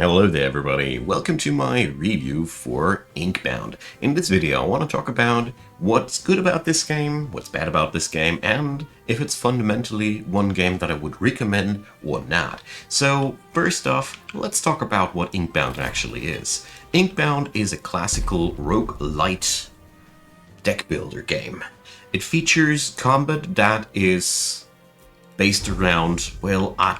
Hello there everybody, welcome to my review for Inkbound. In this video I want to talk about what's good about this game, what's bad about this game, and if it's fundamentally one game that I would recommend or not. So first off, let's talk about what Inkbound actually is. Inkbound is a classical roguelite deck builder game. It features combat that is based around, well, I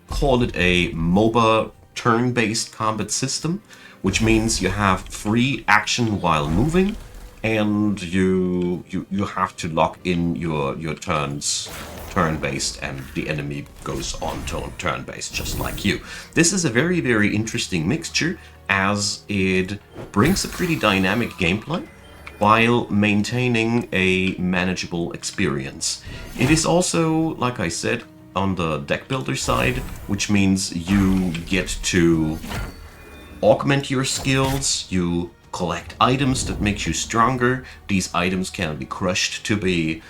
call it a MOBA turn-based combat system, which means you have free action while moving, and you have to lock in your turns turn-based, and the enemy goes on turn-based just like you. This is a very interesting mixture, as it brings a pretty dynamic gameplay while maintaining a manageable experience. It is also, like I said, on the deck builder side, which means you get to augment your skills, you collect items that make you stronger. These items can be crushed to be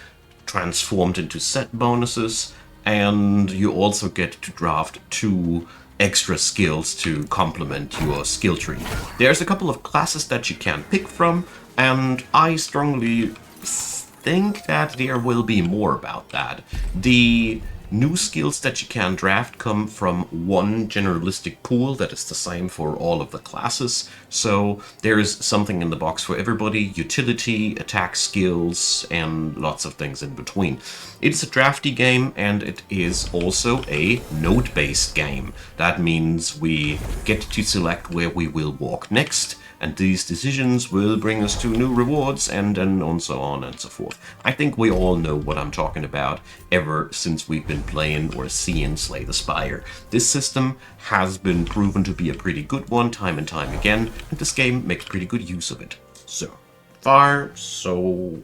transformed into set bonuses, and you also get to draft 2 extra skills to complement your skill tree. There's a couple of classes that you can pick from, and I strongly think that there will be more about that. The new skills that you can draft come from one generalistic pool that is the same for all of the classes, so there is something in the box for everybody: utility, attack skills, and lots of things in between. It's a drafty game, and it is also a node-based game. That means we get to select where we will walk next, and these decisions will bring us to new rewards, and then on so on and so forth. I think we all know what I'm talking about ever since we've been playing or seeing Slay the Spire. This system has been proven to be a pretty good one time and time again, and this game makes pretty good use of it. So far, so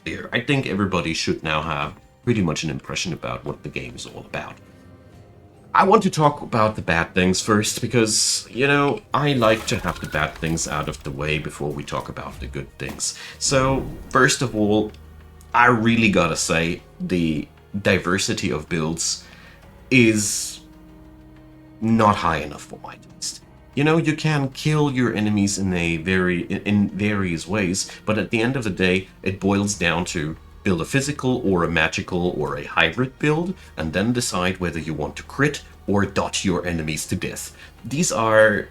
clear. I think everybody should now have pretty much an impression about what the game is all about. I want to talk about the bad things first, because, you know, I like to have the bad things out of the way before we talk about the good things. So, first of all, I really gotta say, the diversity of builds is not high enough for my taste. You know, you can kill your enemies in various ways, but at the end of the day, it boils down to build a physical or a magical or a hybrid build, and then decide whether you want to crit or dot your enemies to death. These are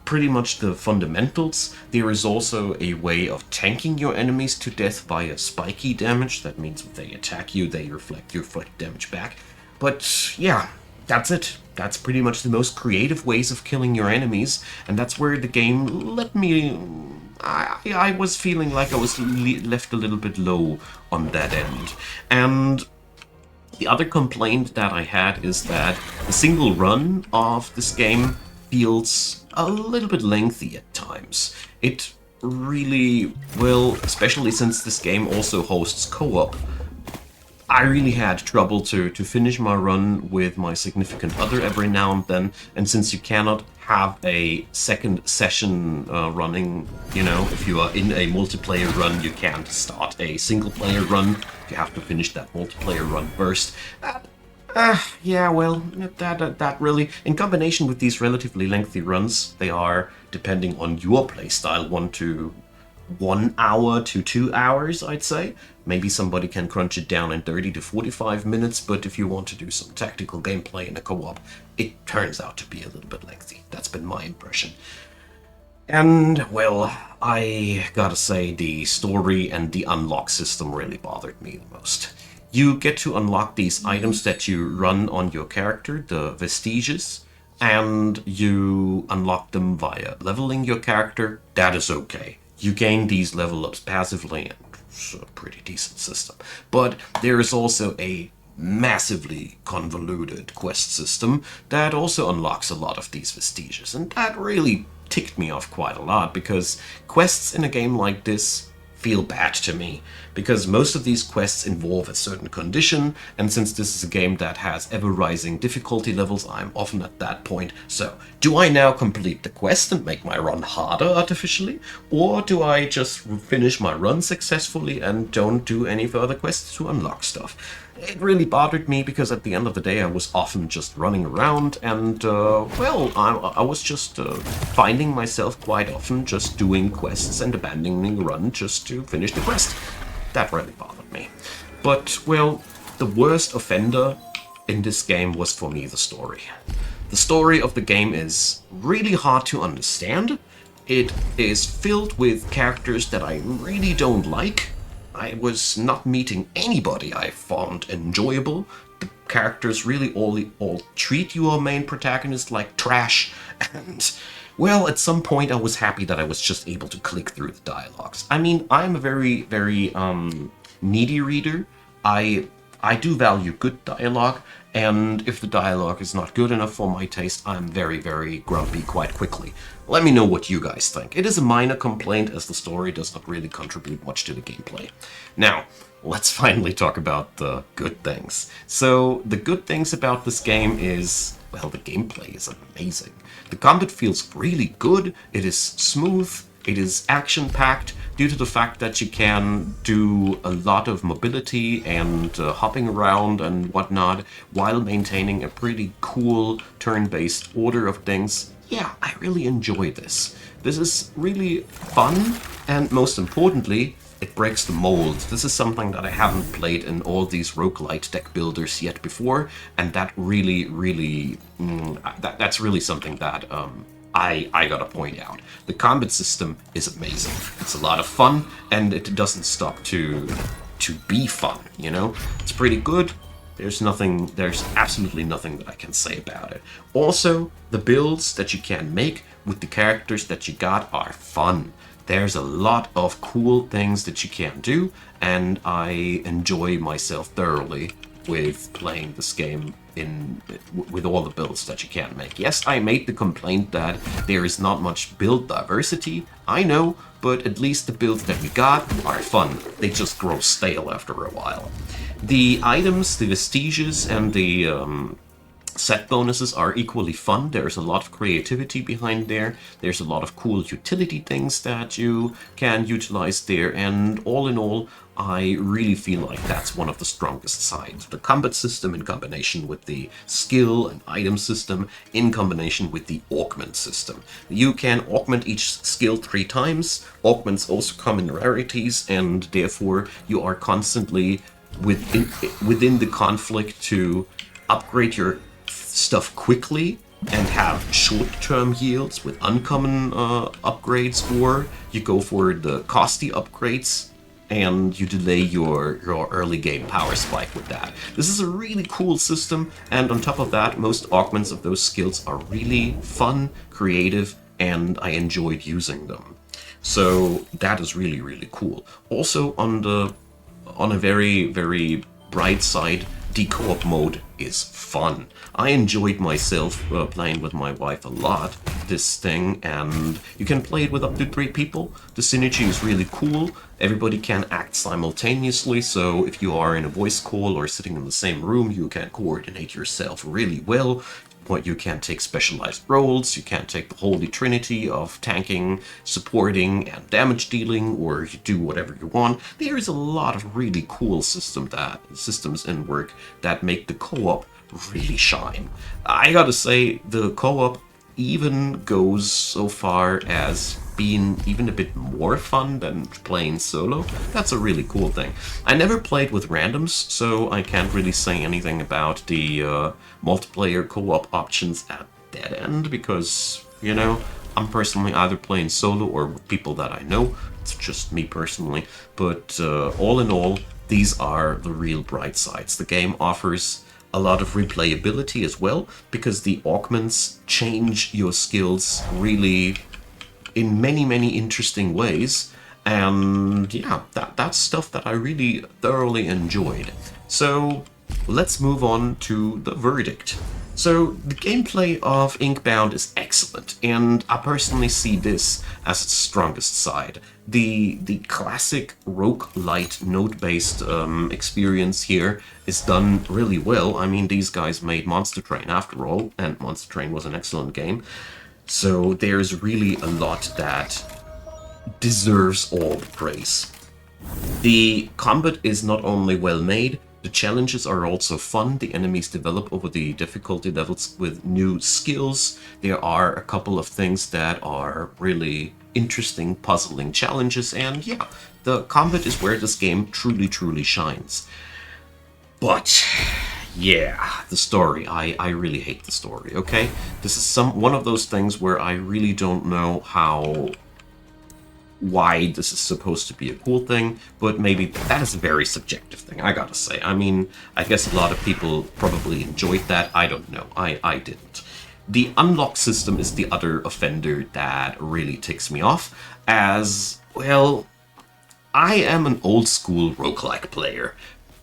pretty much the fundamentals. There is also a way of tanking your enemies to death via spiky damage. That means if they attack you, they reflect damage back. But yeah, that's it. That's pretty much the most creative ways of killing your enemies, and that's where the game let me... I was feeling like I was left a little bit low on that end. And the other complaint that I had is that the single run of this game feels a little bit lengthy at times. It really, well, especially since this game also hosts co-op, I really had trouble to finish my run with my significant other every now and then, and since you cannot have a second session running, you know, if you are in a multiplayer run, you can't start a single player run. You have to finish that multiplayer run first. Yeah, well, that really, in combination with these relatively lengthy runs, they are, depending on your playstyle, 1 hour to 2 hours, I'd say. Maybe somebody can crunch it down in 30 to 45 minutes, but if you want to do some tactical gameplay in a co-op, it turns out to be a little bit lengthy. That's been my impression. And, well, I gotta say, the story and the unlock system really bothered me the most. You get to unlock these items that you run on your character, the vestiges, and you unlock them via leveling your character. That is okay. You gain these level ups passively, and it's a pretty decent system. But there is also a massively convoluted quest system that also unlocks a lot of these vestiges, and that really ticked me off quite a lot, because quests in a game like this feel bad to me, because most of these quests involve a certain condition, and since this is a game that has ever-rising difficulty levels, I'm often at that point. So, do I now complete the quest and make my run harder artificially, or do I just finish my run successfully and don't do any further quests to unlock stuff? it really bothered me because at the end of the day I was often just running around and, well, I was just finding myself quite often just doing quests and abandoning the run just to finish the quest. That really bothered me. But, well, the worst offender in this game was for me the story. The story of the game is really hard to understand. It is filled with characters that I really don't like. I was not meeting anybody I found enjoyable. The characters really all treat your main protagonist like trash. And, well, at some point I was happy that I was just able to click through the dialogues. I mean, I'm a very needy reader. I do value good dialogue, and if the dialogue is not good enough for my taste, I'm very grumpy quite quickly. Let me know what you guys think. It is a minor complaint, as the story does not really contribute much to the gameplay. Now, let's finally talk about the good things. So, the good things about this game is, well, the gameplay is amazing. The combat feels really good, it is smooth, it is action-packed, due to the fact that you can do a lot of mobility and hopping around and whatnot while maintaining a pretty cool turn-based order of things. Yeah, I really enjoy this. This is really fun, and most importantly, it breaks the mold. This is something that I haven't played in all these roguelite deck builders yet before, and that really, that's really something that I gotta point out. The combat system is amazing. It's a lot of fun, and it doesn't stop to be fun, you know? It's pretty good. There's absolutely nothing that I can say about it. Also, the builds that you can make with the characters that you got are fun. There's a lot of cool things that you can do, and I enjoy myself thoroughly with playing this game with all the builds that you can make. Yes, I made the complaint that there is not much build diversity, I know, but at least the builds that we got are fun. They just grow stale after a while. The items, the vestiges, and the set bonuses are equally fun. There's a lot of creativity behind there. There's a lot of cool utility things that you can utilize there, and all in all, I really feel like that's one of the strongest sides. The combat system in combination with the skill and item system in combination with the augment system. You can augment each skill 3 times. Augments also come in rarities, and therefore you are constantly within the conflict to upgrade your stuff quickly and have short-term yields with uncommon upgrades, or you go for the costly upgrades and you delay your early game power spike with that. This is a really cool system, and on top of that, most augments of those skills are really fun, creative, and I enjoyed using them. So that is really cool. Also, on a very bright side, the co-op mode is fun. I enjoyed myself playing with my wife a lot, this thing, and you can play it with up to 3 people. The synergy is really cool. Everybody can act simultaneously, so if you are in a voice call or sitting in the same room, you can coordinate yourself really well. You can take specialized roles, you can take the holy trinity of tanking, supporting, and damage dealing, or you do whatever you want. There is a lot of really cool systems in work that make the co-op really shine. I gotta say, the co-op even goes so far as being even a bit more fun than playing solo. That's a really cool thing. I never played with randoms, so I can't really say anything about the multiplayer co-op options at that end, because, you know, I'm personally either playing solo or with people that I know. It's just me personally. But all in all, these are the real bright sides. The game offers a lot of replayability as well, because the augments change your skills really in many interesting ways, and yeah, that's stuff that I really thoroughly enjoyed. So let's move on to the verdict. So the gameplay of Inkbound is excellent, and I personally see this as its strongest side. The classic roguelite node-based experience here is done really well. I mean, these guys made Monster Train after all, and Monster Train was an excellent game. So there's really a lot that deserves all the praise. The combat is not only well made, The challenges are also fun. The enemies develop over the difficulty levels with new skills. There are a couple of things that are really interesting, puzzling challenges, and yeah, the combat is where this game truly, truly shines. But yeah, the story. I really hate the story, okay? This is one of those things where I really don't know why this is supposed to be a cool thing, but maybe that is a very subjective thing, I gotta say. I mean, I guess a lot of people probably enjoyed that. I don't know. I didn't. The unlock system is the other offender that really ticks me off, as, well, I am an old school roguelike player.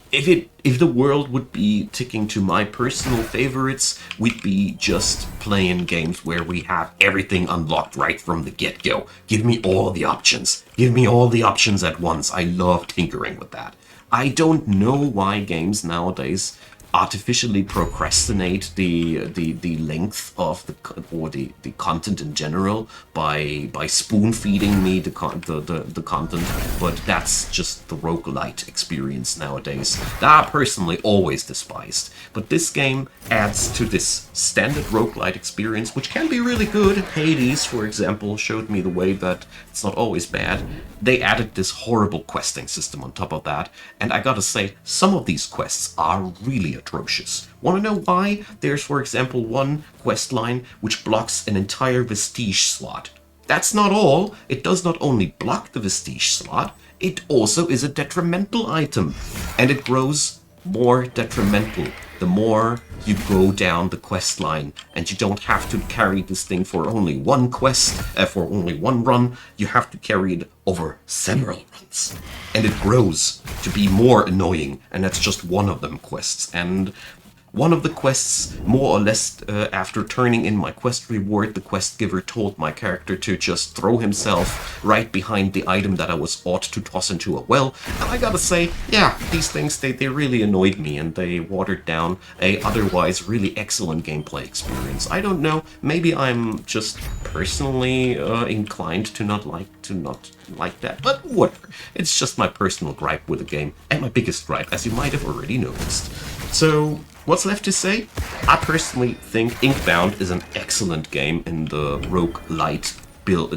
If the world would be ticking to my personal favorites, we'd be just playing games where we have everything unlocked right from the get-go. Give me all the options. Give me all the options at once. I love tinkering with that. I don't know why games nowadays artificially procrastinate the length of the content in general by spoon feeding me the content, but that's just the roguelite experience nowadays that I personally always despised. But this game adds to this standard roguelite experience, which can be really good. Hades, for example, showed me the way that it's not always bad. They added this horrible questing system on top of that, and I gotta say, some of these quests are really atrocious. Want to know why? There's, for example, one quest line which blocks an entire vestige slot. That's not all. It does not only block the vestige slot, it also is a detrimental item, and it grows more detrimental the more you go down the quest line, and you don't have to carry this thing for only one quest, for only one run. You have to carry it over several runs, and it grows to be more annoying, and that's just one of them quests. And one of the quests, more or less, after turning in my quest reward, the quest giver told my character to just throw himself right behind the item that I was ought to toss into a well. And I gotta say, yeah, these things, they really annoyed me, and they watered down a otherwise really excellent gameplay experience. I don't know, maybe I'm just personally inclined to not like that, but whatever. It's just my personal gripe with the game, and my biggest gripe, as you might have already noticed. So, what's left to say? I personally think Inkbound is an excellent game in the roguelite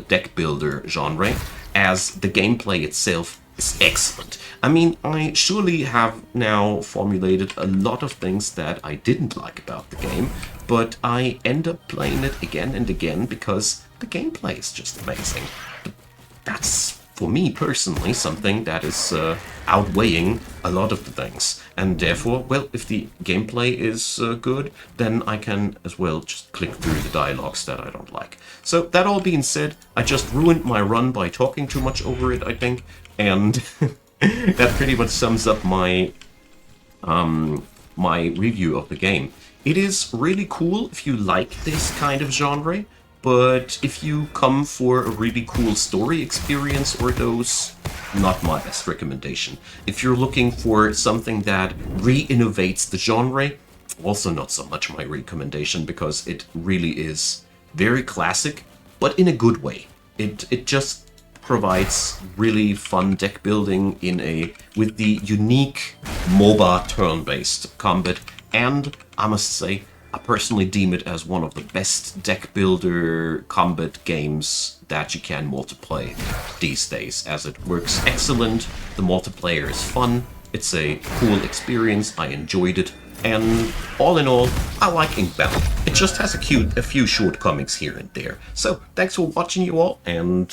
deck builder genre, as the gameplay itself is excellent. I mean, I surely have now formulated a lot of things that I didn't like about the game, but I end up playing it again and again because the gameplay is just amazing. But that's, for me personally, something that is outweighing a lot of the things. And therefore, well, if the gameplay is good, then I can as well just click through the dialogues that I don't like. So that all being said, I just ruined my run by talking too much over it, I think. And that pretty much sums up my my review of the game. It is really cool if you like this kind of genre, but if you come for a really cool story experience or those, not my best recommendation. If you're looking for something that re-innovates the genre, also not so much my recommendation, because it really is very classic, but in a good way. It just provides really fun deck building with the unique MOBA turn-based combat, and I must say, I personally deem it as one of the best deck builder combat games that you can multiplayer these days, as it works excellent, the multiplayer is fun, it's a cool experience, I enjoyed it, and all in all, I like Inkbound. It just has a few shortcomings here and there. So, thanks for watching, you all, and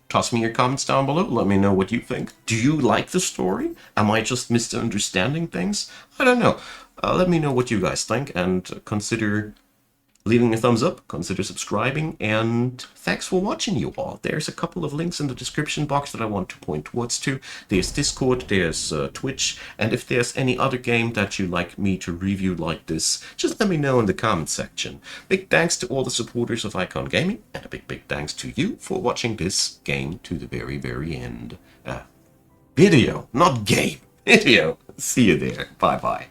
toss me your comments down below. Let me know what you think. Do you like the story? Am I just misunderstanding things? I don't know. Let me know what you guys think, and consider leaving a thumbs up, consider subscribing, and thanks for watching, you all. There's a couple of links in the description box that I want to point towards to. There's Discord, there's Twitch, and if there's any other game that you'd like me to review like this, just let me know in the comment section. Big thanks to all the supporters of Icon Gaming, and a big thanks to you for watching this game to the very end. Video, not game. Video. See you there. Bye-bye.